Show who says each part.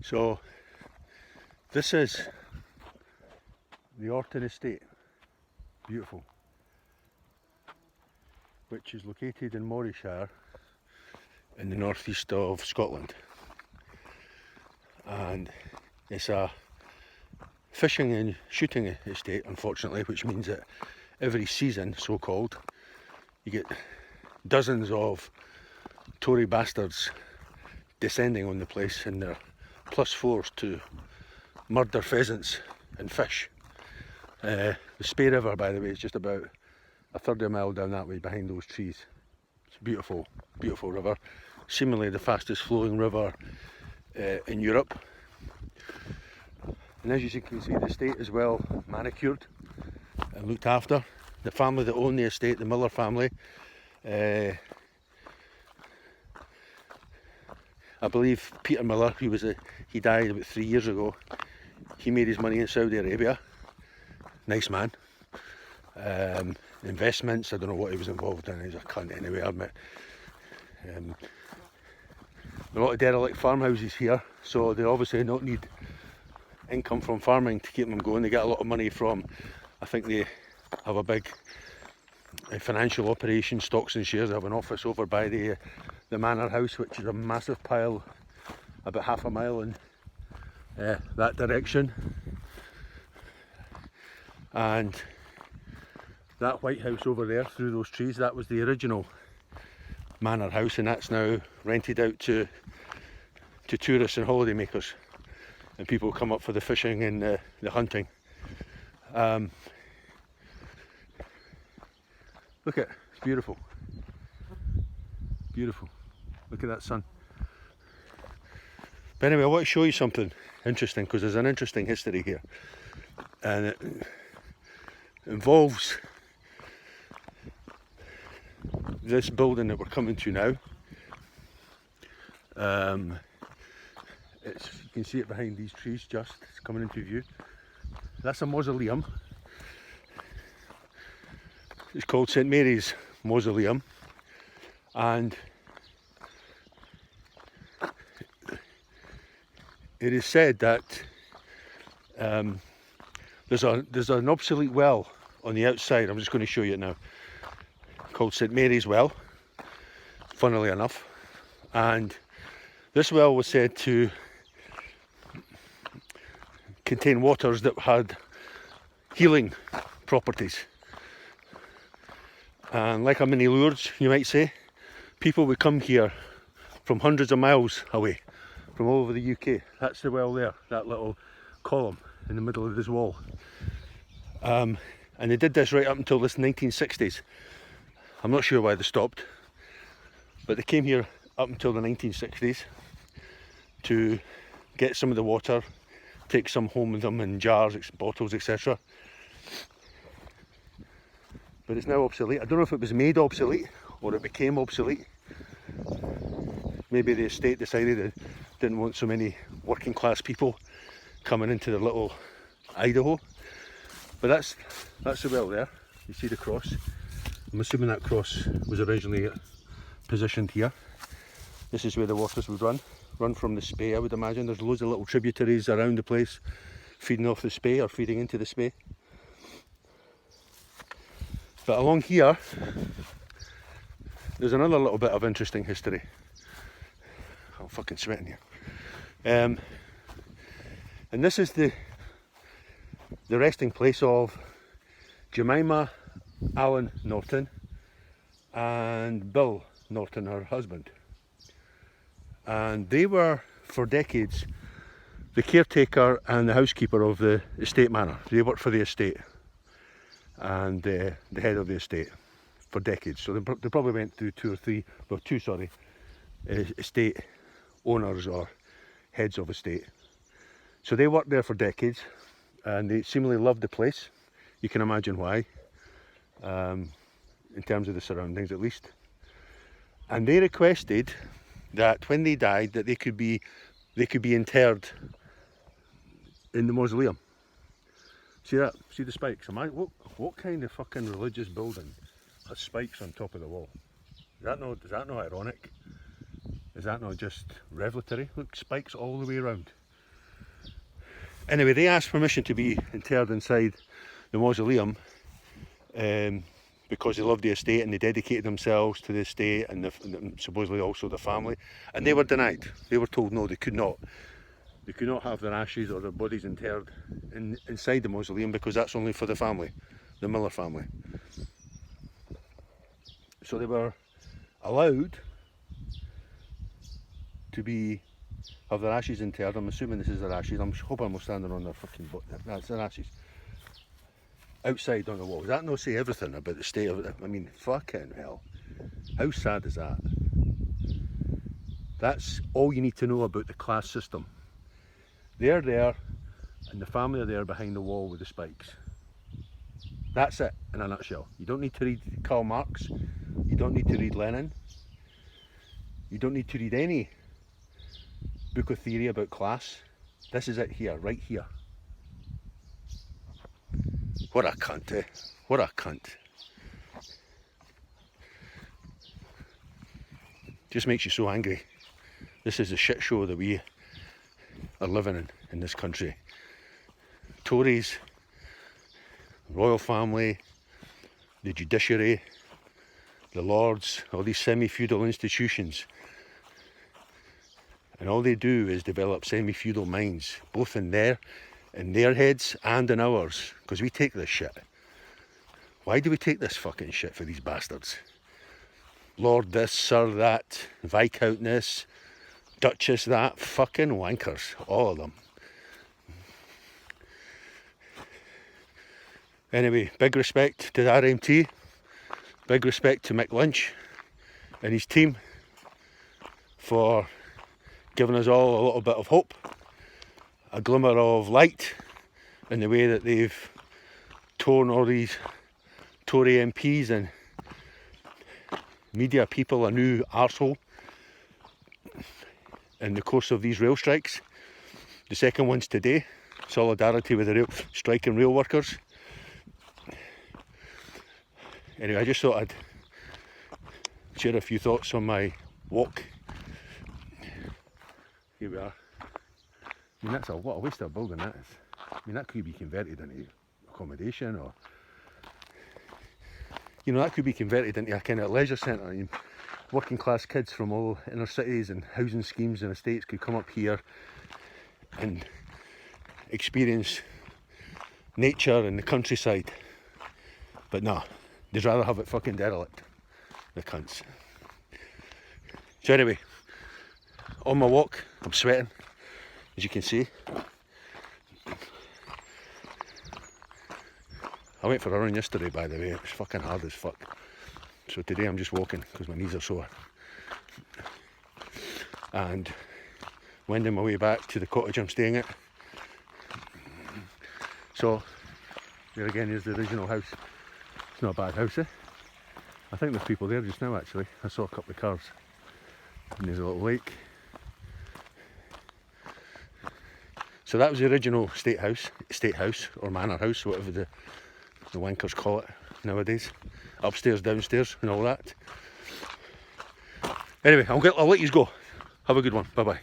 Speaker 1: So this is the Orton Estate, beautiful, which is located in Morayshire in the northeast of Scotland, and it's a fishing and shooting estate, unfortunately, which means that every season, so called, you get dozens of Tory bastards descending on the place in their +4s to murder pheasants and fish. The Spey River, by the way, is just about a third of a mile down that way behind those trees. It's a beautiful, beautiful river, seemingly the fastest flowing river in Europe. And as you can see, the estate is well manicured and looked after. The family that own the estate, the Miller family, I believe Peter Miller, he died about 3 years ago. He made his money in Saudi Arabia. Nice man. Investments, I don't know what he was involved in. He was a cunt anyway, I admit. A lot of derelict farmhouses here, so they obviously don't need income from farming to keep them going. They get a lot of money from, I think they have a big financial operation, stocks and shares. They have an office over by the manor house, which is a massive pile about half a mile in that direction. And that white house over there through those trees, that was the original manor house, and that's now rented out to tourists and holiday makers, and people come up for the fishing and the hunting. Look at it, it's beautiful. Beautiful. Look at that sun. But anyway, I want to show you something interesting, because there's an interesting history here, and it involves this building that we're coming to now. You can see it behind these trees, just it's coming into view. That's a mausoleum. It's called St Mary's Mausoleum, and it is said that there's an obsolete well on the outside. I'm just going to show you it now, called St Mary's Well, funnily enough. And this well was said to contain waters that had healing properties. And like a mini Lourdes, you might say, people would come here from hundreds of miles away, from all over the UK. That's the well there, that little column in the middle of this wall. And they did this right up until the 1960s. I'm not sure why they stopped, but they came here up until the 1960s to get some of the water, take some home with them in jars, bottles, etc. But it's now obsolete. I don't know if it was made obsolete or it became obsolete. Maybe the estate decided it didn't want so many working class people coming into their little Idaho. But that's the well there. You see the cross. I'm assuming that cross was originally positioned here. This is where the waters would run from the Spey, I would imagine. There's loads of little tributaries around the place feeding off the Spey or feeding into the Spey. But along here, there's another little bit of interesting history. I'm fucking sweating here. And this is the resting place of Jemima Allen Norton and Bill Norton, her husband. And they were, for decades, the caretaker and the housekeeper of the estate manor. They worked for the estate and the head of the estate for decades. So they probably went through two estate owners or heads of estate. So they worked there for decades, and they seemingly loved the place. You can imagine why, in terms of the surroundings at least. And they requested that when they died, that they could be interred in the mausoleum. See that? See the spikes? What kind of fucking religious building has spikes on top of the wall? Is that not ironic? Is that not just revelatory? Look, spikes all the way around. Anyway, they asked permission to be interred inside the mausoleum because they loved the estate and they dedicated themselves to the estate and supposedly also the family. And they were denied. They were told no, they could not. They could not have their ashes or their bodies interred inside the mausoleum because that's only for the family, the Miller family. So they were allowed to have their ashes interred. I'm assuming this is their ashes. I'm hoping I'm standing on their fucking butt. That's their ashes. Outside on the wall. Does that not say everything about the state of it? I mean, fucking hell. How sad is that? That's all you need to know about the class system. They're there, and the family are there behind the wall with the spikes. That's it, in a nutshell. You don't need to read Karl Marx. You don't need to read Lenin. You don't need to read any book of theory about class. This is it here, right here. What a cunt, eh? What a cunt. Just makes you so angry. This is the shit show that we are living in this country. Tories, royal family, the judiciary, the lords, all these semi-feudal institutions. And all they do is develop semi-feudal minds, both in their heads and in ours, because we take this shit. Why do we take this fucking shit for these bastards? Lord this, Sir that, Viscountess, Duchess that, fucking wankers, all of them. Anyway, big respect to the RMT, big respect to Mick Lynch and his team for giving us all a little bit of hope, a glimmer of light in the way that they've torn all these Tory MPs and media people a new arsehole in the course of these rail strikes. The second one's today, solidarity with the striking rail workers. Anyway, I just thought I'd share a few thoughts on my walk. Here we are. I mean, what a waste of a building that is. I mean, that could be converted into accommodation, or, you know, that could be converted into a kind of leisure centre. I mean, working class kids from all inner cities and housing schemes and estates could come up here and experience nature and the countryside. But no, they'd rather have it fucking derelict, the cunts. So anyway, on my walk, I'm sweating, as you can see. I went for a run yesterday, by the way. It was fucking hard as fuck. So today I'm just walking because my knees are sore. And wending my way back to the cottage I'm staying at. So, there again is the original house. It's not a bad house, eh? I think there's people there just now, actually. I saw a couple of cars. And there's a little lake. So that was the original state house or manor house, whatever the wankers call it nowadays. Upstairs, downstairs and all that. Anyway, I'll let you go. Have a good one. Bye bye.